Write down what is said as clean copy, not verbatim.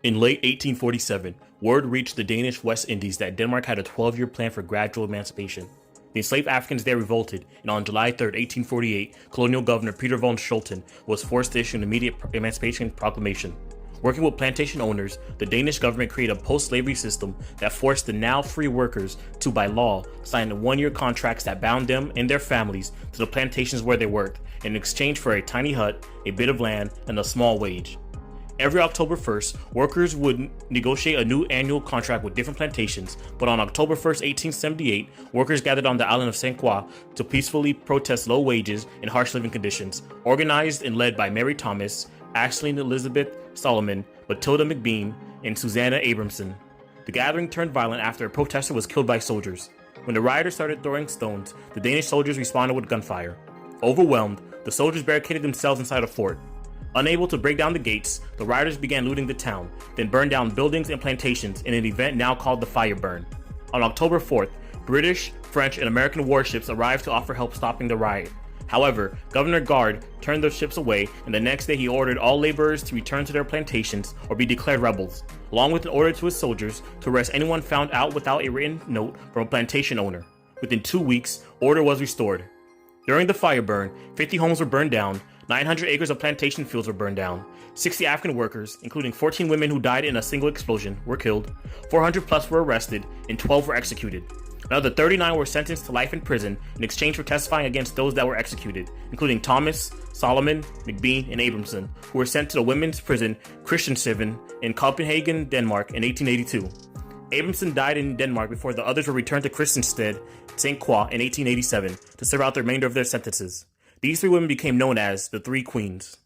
In late 1847, word reached the Danish West Indies that Denmark had a 12-year plan for gradual emancipation. The enslaved Africans there revolted, and on July 3, 1848, colonial governor Peter von Scholten was forced to issue an immediate emancipation proclamation. Working with plantation owners, the Danish government created a post-slavery system that forced the now free workers to, by law, sign one-year contracts that bound them and their families to the plantations where they worked, in exchange for a tiny hut, a bit of land, and a small wage. Every October 1st, workers would negotiate a new annual contract with different plantations, but on October 1st, 1878, workers gathered on the island of St. Croix to peacefully protest low wages and harsh living conditions, organized and led by Mary Thomas, Ashley and Elizabeth Solomon, Matilda McBean, and Susanna Abramson. The gathering turned violent after a protester was killed by soldiers. When the rioters started throwing stones, the Danish soldiers responded with gunfire. Overwhelmed, the soldiers barricaded themselves inside a fort. Unable to break down the gates, the rioters began looting the town, then burned down buildings and plantations in an event now called the Fireburn. On October 4th, British, French, and American warships arrived to offer help stopping the riot. However, Governor Gard turned the ships away, and the next day he ordered all laborers to return to their plantations or be declared rebels, along with an order to his soldiers to arrest anyone found out without a written note from a plantation owner. Within 2 weeks, order was restored. During the Fireburn, 50 homes were burned down, 900 acres of plantation fields were burned down, 60 African workers, including 14 women who died in a single explosion, were killed, 400 plus were arrested, and 12 were executed. Another 39 were sentenced to life in prison in exchange for testifying against those that were executed, including Thomas, Solomon, McBean, and Abramson, who were sent to the women's prison Christianshavn in Copenhagen, Denmark in 1882. Abramson died in Denmark before the others were returned to Christiansted, St. Croix in 1887 to serve out the remainder of their sentences. These three women became known as the Three Queens.